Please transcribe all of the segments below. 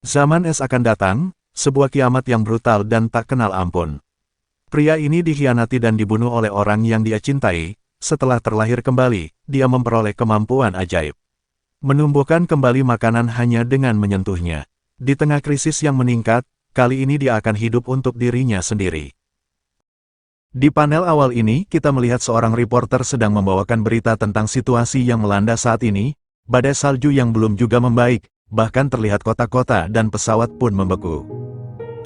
Zaman es akan datang, sebuah kiamat yang brutal dan tak kenal ampun. Pria ini dikhianati dan dibunuh oleh orang yang dia cintai. Setelah terlahir kembali, dia memperoleh kemampuan ajaib. Menumbuhkan kembali makanan hanya dengan menyentuhnya. Di tengah krisis yang meningkat, kali ini dia akan hidup untuk dirinya sendiri. Di panel awal ini, kita melihat seorang reporter sedang membawakan berita tentang situasi yang melanda saat ini, badai salju yang belum juga membaik, bahkan terlihat kota-kota dan pesawat pun membeku.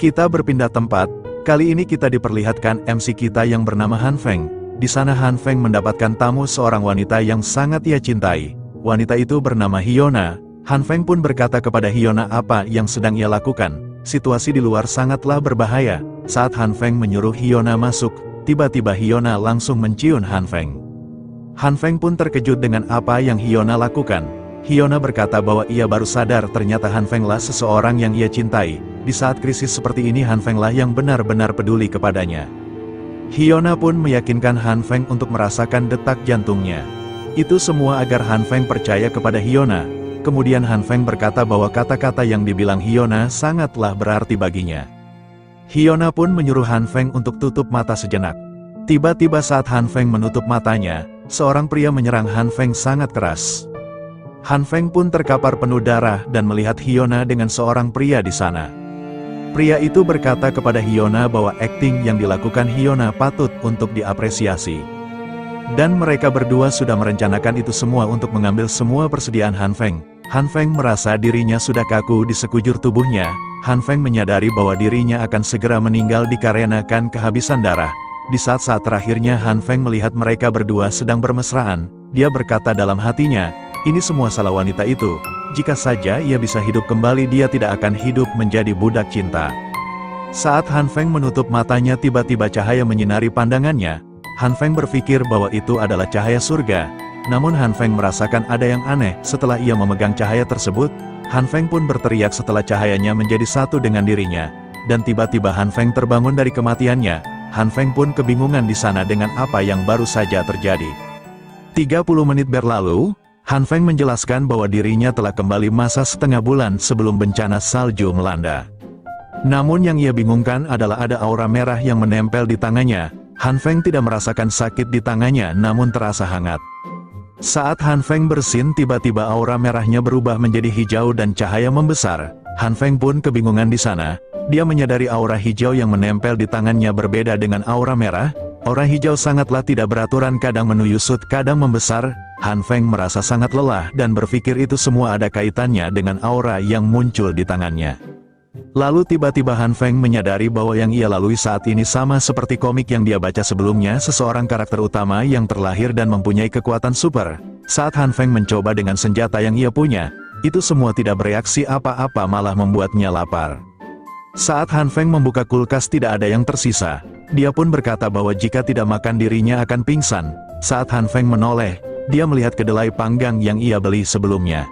Kita berpindah tempat, kali ini kita diperlihatkan MC kita yang bernama Han Feng. Di sana Han Feng mendapatkan tamu seorang wanita yang sangat ia cintai. Wanita itu bernama Hyona. Han Feng pun berkata kepada Hyona apa yang sedang ia lakukan. Situasi di luar sangatlah berbahaya. Saat Han Feng menyuruh Hyona masuk, tiba-tiba Hyona langsung mencium Han Feng. Han Feng pun terkejut dengan apa yang Hyona lakukan. Hyona berkata bahwa ia baru sadar ternyata Han Feng lah seseorang yang ia cintai. Di saat krisis seperti ini Han Feng lah yang benar-benar peduli kepadanya. Hyona pun meyakinkan Han Feng untuk merasakan detak jantungnya. Itu semua agar Han Feng percaya kepada Hyona. Kemudian Han Feng berkata bahwa kata-kata yang dibilang Hyona sangatlah berarti baginya. Hyona pun menyuruh Han Feng untuk tutup mata sejenak. Tiba-tiba saat Han Feng menutup matanya, seorang pria menyerang Han Feng sangat keras. Han Feng pun terkapar penuh darah dan melihat Hyona dengan seorang pria di sana. Pria itu berkata kepada Hyona bahwa akting yang dilakukan Hyona patut untuk diapresiasi. Dan mereka berdua sudah merencanakan itu semua untuk mengambil semua persediaan Han Feng. Han Feng merasa dirinya sudah kaku di sekujur tubuhnya. Han Feng menyadari bahwa dirinya akan segera meninggal dikarenakan kehabisan darah. Di saat-saat terakhirnya Han Feng melihat mereka berdua sedang bermesraan. Dia berkata dalam hatinya, ini semua salah wanita itu. Jika saja ia bisa hidup kembali dia tidak akan hidup menjadi budak cinta. Saat Han Feng menutup matanya tiba-tiba cahaya menyinari pandangannya. Han Feng berpikir bahwa itu adalah cahaya surga. Namun Han Feng merasakan ada yang aneh setelah ia memegang cahaya tersebut. Han Feng pun berteriak setelah cahayanya menjadi satu dengan dirinya. Dan tiba-tiba Han Feng terbangun dari kematiannya. Han Feng pun kebingungan di sana dengan apa yang baru saja terjadi. 30 menit berlalu, Han Feng menjelaskan bahwa dirinya telah kembali masa setengah bulan sebelum bencana salju melanda. Namun yang ia bingungkan adalah ada aura merah yang menempel di tangannya. Han Feng tidak merasakan sakit di tangannya namun terasa hangat. Saat Han Feng bersin tiba-tiba aura merahnya berubah menjadi hijau dan cahaya membesar. Han Feng pun kebingungan di sana. Dia menyadari aura hijau yang menempel di tangannya berbeda dengan aura merah. Aura hijau sangatlah tidak beraturan, kadang menuyusut, kadang membesar. Han Feng merasa sangat lelah dan berpikir itu semua ada kaitannya dengan aura yang muncul di tangannya. Lalu tiba-tiba Han Feng menyadari bahwa yang ia lalui saat ini sama seperti komik yang dia baca sebelumnya, seseorang karakter utama yang terlahir dan mempunyai kekuatan super. Saat Han Feng mencoba dengan senjata yang ia punya, itu semua tidak bereaksi apa-apa malah membuatnya lapar. Saat Han Feng membuka kulkas tidak ada yang tersisa. Dia pun berkata bahwa jika tidak makan dirinya akan pingsan. Saat Han Feng menoleh, dia melihat kedelai panggang yang ia beli sebelumnya.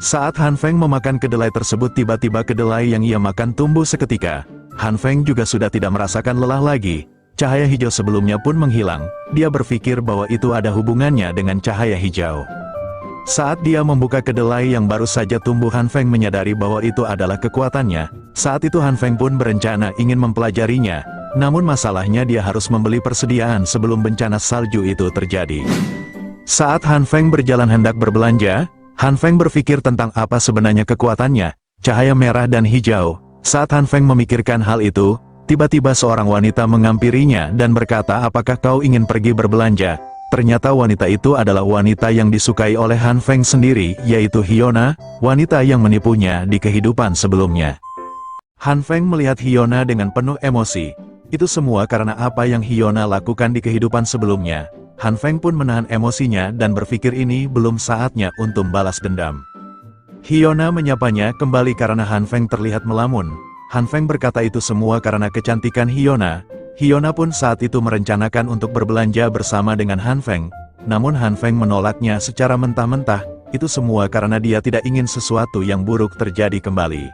Saat Han Feng memakan kedelai tersebut tiba-tiba kedelai yang ia makan tumbuh seketika. Han Feng juga sudah tidak merasakan lelah lagi. Cahaya hijau sebelumnya pun menghilang. Dia berpikir bahwa itu ada hubungannya dengan cahaya hijau. Saat dia membuka kedelai yang baru saja tumbuh, Han Feng menyadari bahwa itu adalah kekuatannya. Saat itu Han Feng pun berencana ingin mempelajarinya. Namun masalahnya dia harus membeli persediaan sebelum bencana salju itu terjadi. Saat Han Feng berjalan hendak berbelanja, Han Feng berpikir tentang apa sebenarnya kekuatannya, cahaya merah dan hijau. Saat Han Feng memikirkan hal itu, tiba-tiba seorang wanita mengampirinya dan berkata, apakah kau ingin pergi berbelanja? Ternyata wanita itu adalah wanita yang disukai oleh Han Feng sendiri, yaitu Hyona, wanita yang menipunya di kehidupan sebelumnya. Han Feng melihat Hyona dengan penuh emosi. Itu semua karena apa yang Hyona lakukan di kehidupan sebelumnya. Han Feng pun menahan emosinya dan berpikir ini belum saatnya untuk balas dendam. Hyona menyapanya kembali karena Han Feng terlihat melamun. Han Feng berkata itu semua karena kecantikan Hyona. Hyona pun saat itu merencanakan untuk berbelanja bersama dengan Han Feng. Namun Han Feng menolaknya secara mentah-mentah. Itu semua karena dia tidak ingin sesuatu yang buruk terjadi kembali.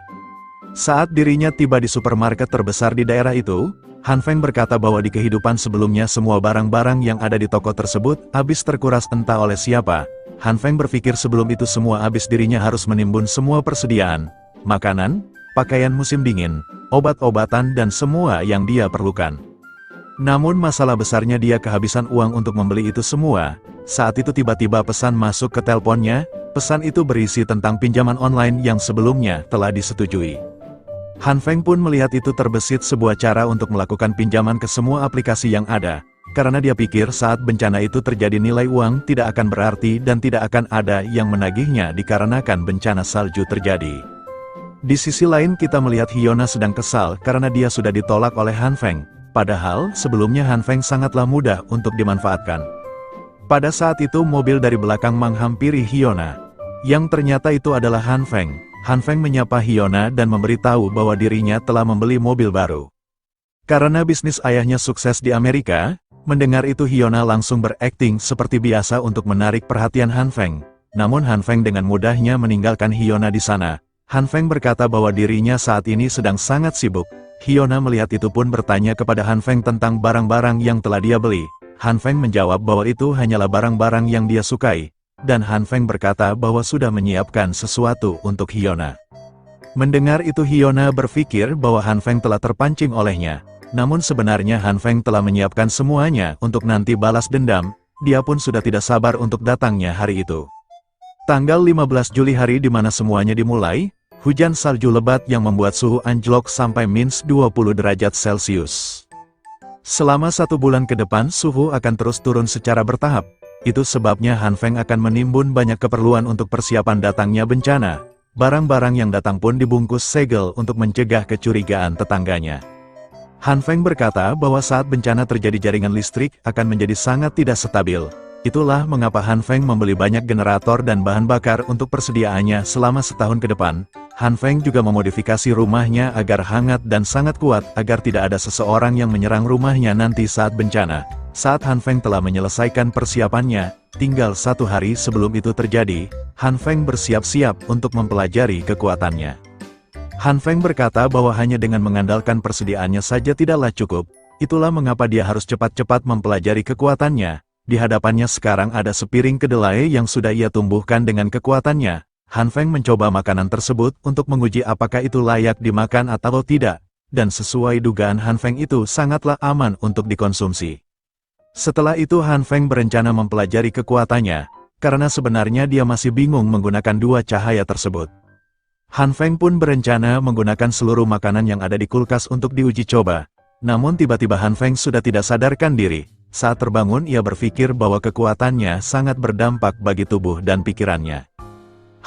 Saat dirinya tiba di supermarket terbesar di daerah itu, Han Feng berkata bahwa di kehidupan sebelumnya semua barang-barang yang ada di toko tersebut habis terkuras entah oleh siapa. Han Feng berpikir sebelum itu semua habis dirinya harus menimbun semua persediaan makanan, pakaian musim dingin, obat-obatan dan semua yang dia perlukan. Namun masalah besarnya dia kehabisan uang untuk membeli itu semua. Saat itu tiba-tiba pesan masuk ke teleponnya, pesan itu berisi tentang pinjaman online yang sebelumnya telah disetujui. Han Feng pun melihat itu terbesit sebuah cara untuk melakukan pinjaman ke semua aplikasi yang ada. Karena dia pikir saat bencana itu terjadi nilai uang tidak akan berarti dan tidak akan ada yang menagihnya dikarenakan bencana salju terjadi. Di sisi lain kita melihat Hyuna sedang kesal karena dia sudah ditolak oleh Han Feng. Padahal sebelumnya Han Feng sangatlah mudah untuk dimanfaatkan. Pada saat itu mobil dari belakang menghampiri Hyuna. Yang ternyata itu adalah Han Feng. Han Feng menyapa Hyuna dan memberitahu bahwa dirinya telah membeli mobil baru. Karena bisnis ayahnya sukses di Amerika, mendengar itu Hyuna langsung berakting seperti biasa untuk menarik perhatian Han Feng. Namun Han Feng dengan mudahnya meninggalkan Hyuna di sana. Han Feng berkata bahwa dirinya saat ini sedang sangat sibuk. Hyuna melihat itu pun bertanya kepada Han Feng tentang barang-barang yang telah dia beli. Han Feng menjawab bahwa itu hanyalah barang-barang yang dia sukai. Dan Han Feng berkata bahwa sudah menyiapkan sesuatu untuk Hyuna. Mendengar itu Hyuna berpikir bahwa Han Feng telah terpancing olehnya. Namun sebenarnya Han Feng telah menyiapkan semuanya untuk nanti balas dendam, dia pun sudah tidak sabar untuk datangnya hari itu. Tanggal 15 Juli hari di mana semuanya dimulai, hujan salju lebat yang membuat suhu anjlok sampai -20 derajat Celcius. Selama 1 bulan ke depan suhu akan terus turun secara bertahap, itu sebabnya Han Feng akan menimbun banyak keperluan untuk persiapan datangnya bencana. Barang-barang yang datang pun dibungkus segel untuk mencegah kecurigaan tetangganya. Han Feng berkata bahwa saat bencana terjadi jaringan listrik akan menjadi sangat tidak stabil. Itulah mengapa Han Feng membeli banyak generator dan bahan bakar untuk persediaannya selama setahun ke depan. Han Feng juga memodifikasi rumahnya agar hangat dan sangat kuat agar tidak ada seseorang yang menyerang rumahnya nanti saat bencana. Saat Han Feng telah menyelesaikan persiapannya, tinggal 1 hari sebelum itu terjadi, Han Feng bersiap-siap untuk mempelajari kekuatannya. Han Feng berkata bahwa hanya dengan mengandalkan persediaannya saja tidaklah cukup, itulah mengapa dia harus cepat-cepat mempelajari kekuatannya. Di hadapannya sekarang ada sepiring kedelai yang sudah ia tumbuhkan dengan kekuatannya. Han Feng mencoba makanan tersebut untuk menguji apakah itu layak dimakan atau tidak, dan sesuai dugaan Han Feng itu sangatlah aman untuk dikonsumsi. Setelah itu Han Feng berencana mempelajari kekuatannya, karena sebenarnya dia masih bingung menggunakan 2 cahaya tersebut. Han Feng pun berencana menggunakan seluruh makanan yang ada di kulkas untuk diuji coba. Namun tiba-tiba Han Feng sudah tidak sadarkan diri. Saat terbangun ia berpikir bahwa kekuatannya sangat berdampak bagi tubuh dan pikirannya.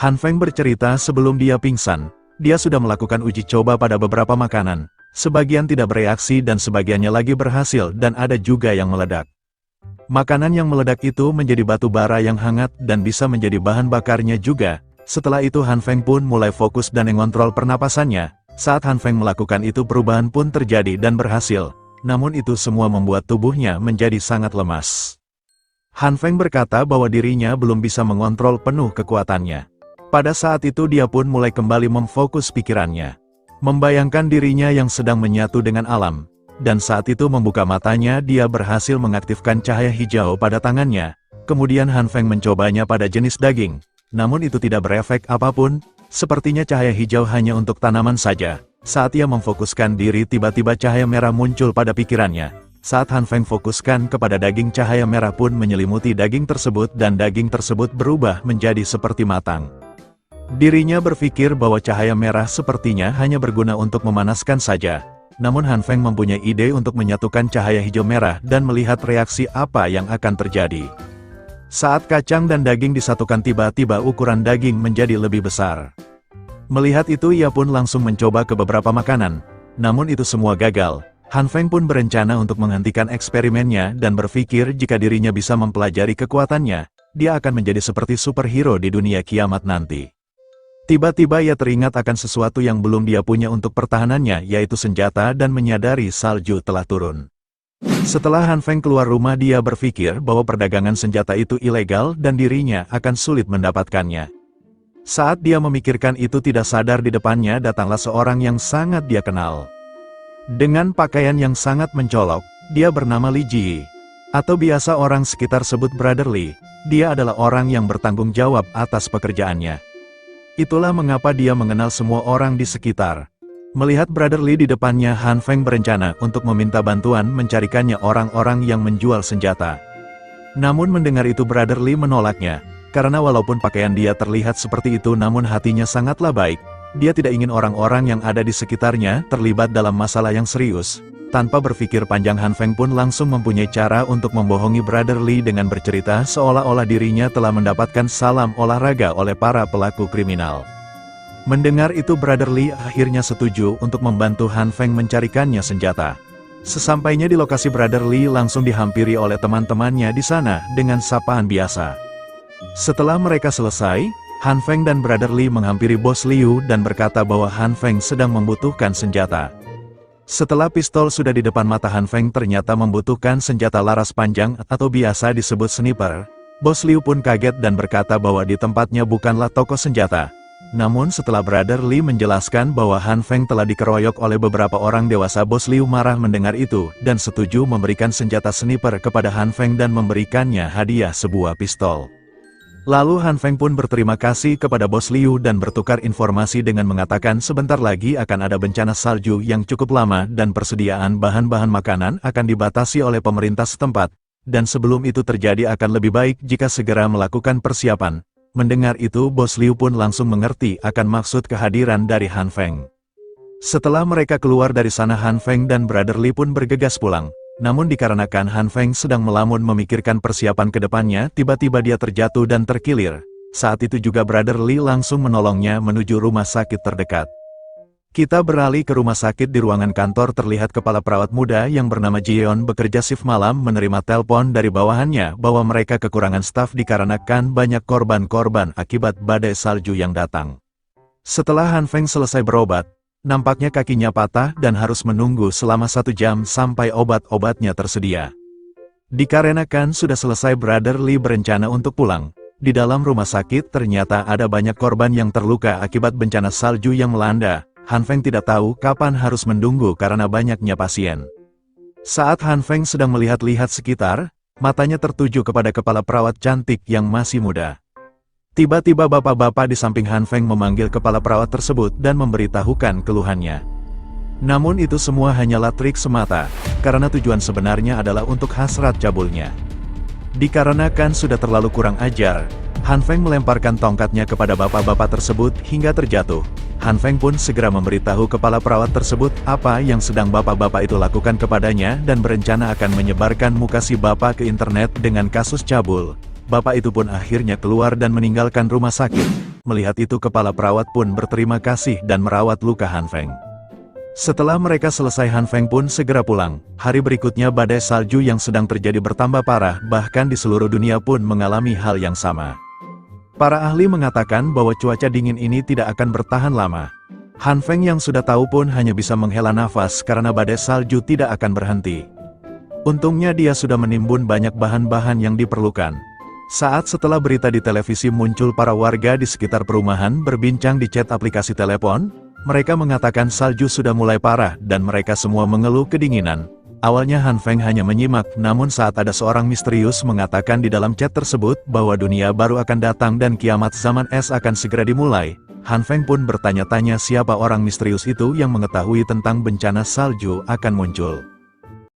Han Feng bercerita sebelum dia pingsan, dia sudah melakukan uji coba pada beberapa makanan. Sebagian tidak bereaksi dan sebagiannya lagi berhasil dan ada juga yang meledak. Makanan yang meledak itu menjadi batu bara yang hangat dan bisa menjadi bahan bakarnya juga. Setelah itu Han Feng pun mulai fokus dan mengontrol pernapasannya. Saat Han Feng melakukan itu perubahan pun terjadi dan berhasil. Namun itu semua membuat tubuhnya menjadi sangat lemas. Han Feng berkata bahwa dirinya belum bisa mengontrol penuh kekuatannya. Pada saat itu dia pun mulai kembali memfokus pikirannya. Membayangkan dirinya yang sedang menyatu dengan alam. Dan saat itu membuka matanya dia berhasil mengaktifkan cahaya hijau pada tangannya. Kemudian Han Feng mencobanya pada jenis daging. Namun itu tidak berefek apapun, sepertinya cahaya hijau hanya untuk tanaman saja. Saat ia memfokuskan diri tiba-tiba cahaya merah muncul pada pikirannya. Saat Han Feng fokuskan kepada daging cahaya merah pun menyelimuti daging tersebut dan daging tersebut berubah menjadi seperti matang. Dirinya berpikir bahwa cahaya merah sepertinya hanya berguna untuk memanaskan saja. Namun Han Feng mempunyai ide untuk menyatukan cahaya hijau merah dan melihat reaksi apa yang akan terjadi. Saat kacang dan daging disatukan tiba-tiba ukuran daging menjadi lebih besar. Melihat itu ia pun langsung mencoba ke beberapa makanan. Namun itu semua gagal. Han Feng pun berencana untuk menghentikan eksperimennya dan berpikir jika dirinya bisa mempelajari kekuatannya, dia akan menjadi seperti superhero di dunia kiamat nanti. Tiba-tiba ia teringat akan sesuatu yang belum dia punya untuk pertahanannya yaitu senjata dan menyadari salju telah turun. Setelah Han Feng keluar rumah dia berpikir bahwa perdagangan senjata itu ilegal dan dirinya akan sulit mendapatkannya. Saat dia memikirkan itu tidak sadar di depannya datanglah seorang yang sangat dia kenal. Dengan pakaian yang sangat mencolok, dia bernama Li Ji. Atau biasa orang sekitar sebut Brother Li, dia adalah orang yang bertanggung jawab atas pekerjaannya. Itulah mengapa dia mengenal semua orang di sekitar. Melihat Brother Lee di depannya, Han Feng berencana untuk meminta bantuan mencarikannya orang-orang yang menjual senjata. Namun mendengar itu Brother Lee menolaknya, karena walaupun pakaian dia terlihat seperti itu namun hatinya sangatlah baik, dia tidak ingin orang-orang yang ada di sekitarnya terlibat dalam masalah yang serius. Tanpa berpikir panjang Han Feng pun langsung mempunyai cara untuk membohongi Brother Lee dengan bercerita seolah-olah dirinya telah mendapatkan salam olahraga oleh para pelaku kriminal. Mendengar itu Brother Lee akhirnya setuju untuk membantu Han Feng mencarikannya senjata. Sesampainya di lokasi Brother Lee langsung dihampiri oleh teman-temannya di sana dengan sapaan biasa. Setelah mereka selesai, Han Feng dan Brother Lee menghampiri Bos Liu dan berkata bahwa Han Feng sedang membutuhkan senjata. Setelah pistol sudah di depan mata Han Feng ternyata membutuhkan senjata laras panjang atau biasa disebut sniper. Bos Liu pun kaget dan berkata bahwa di tempatnya bukanlah toko senjata. Namun setelah Brother Lee menjelaskan bahwa Han Feng telah dikeroyok oleh beberapa orang dewasa, Bos Liu marah mendengar itu dan setuju memberikan senjata sniper kepada Han Feng dan memberikannya hadiah sebuah pistol. Lalu Han Feng pun berterima kasih kepada Bos Liu dan bertukar informasi dengan mengatakan sebentar lagi akan ada bencana salju yang cukup lama dan persediaan bahan-bahan makanan akan dibatasi oleh pemerintah setempat, dan sebelum itu terjadi akan lebih baik jika segera melakukan persiapan. Mendengar itu Bos Liu pun langsung mengerti akan maksud kehadiran dari Han Feng. Setelah mereka keluar dari sana Han Feng dan Brother Lee pun bergegas pulang. Namun dikarenakan Han Feng sedang melamun memikirkan persiapan ke depannya, tiba-tiba dia terjatuh dan terkilir. Saat itu juga Brother Lee langsung menolongnya menuju rumah sakit terdekat. Kita beralih ke rumah sakit. Di ruangan kantor terlihat kepala perawat muda yang bernama Jiyeon bekerja shift malam menerima telepon dari bawahannya bahwa mereka kekurangan staf dikarenakan banyak korban-korban akibat badai salju yang datang. Setelah Han Feng selesai berobat, nampaknya kakinya patah dan harus menunggu selama 1 jam sampai obat-obatnya tersedia. Dikarenakan sudah selesai Brother Lee berencana untuk pulang. Di dalam rumah sakit ternyata ada banyak korban yang terluka akibat bencana salju yang melanda. Han Feng tidak tahu kapan harus menunggu karena banyaknya pasien. Saat Han Feng sedang melihat-lihat sekitar, matanya tertuju kepada kepala perawat cantik yang masih muda. Tiba-tiba bapak-bapak di samping Han Feng memanggil kepala perawat tersebut dan memberitahukan keluhannya. Namun itu semua hanyalah trik semata, karena tujuan sebenarnya adalah untuk hasrat cabulnya. Dikarenakan sudah terlalu kurang ajar, Han Feng melemparkan tongkatnya kepada bapak-bapak tersebut hingga terjatuh. Han Feng pun segera memberitahu kepala perawat tersebut apa yang sedang bapak-bapak itu lakukan kepadanya dan berencana akan menyebarkan muka si bapak ke internet dengan kasus cabul. Bapak itu pun akhirnya keluar dan meninggalkan rumah sakit. Melihat itu kepala perawat pun berterima kasih dan merawat luka Han Feng. Setelah mereka selesai Han Feng pun segera pulang. Hari berikutnya badai salju yang sedang terjadi bertambah parah, bahkan di seluruh dunia pun mengalami hal yang sama. Para ahli mengatakan bahwa cuaca dingin ini tidak akan bertahan lama. Han Feng yang sudah tahu pun hanya bisa menghela nafas karena badai salju tidak akan berhenti. Untungnya dia sudah menimbun banyak bahan-bahan yang diperlukan. Saat setelah berita di televisi muncul, para warga di sekitar perumahan berbincang di chat aplikasi telepon. Mereka mengatakan salju sudah mulai parah dan mereka semua mengeluh kedinginan. Awalnya Han Feng hanya menyimak, namun saat ada seorang misterius mengatakan di dalam chat tersebut bahwa dunia baru akan datang dan kiamat zaman es akan segera dimulai, Han Feng pun bertanya-tanya siapa orang misterius itu yang mengetahui tentang bencana salju akan muncul.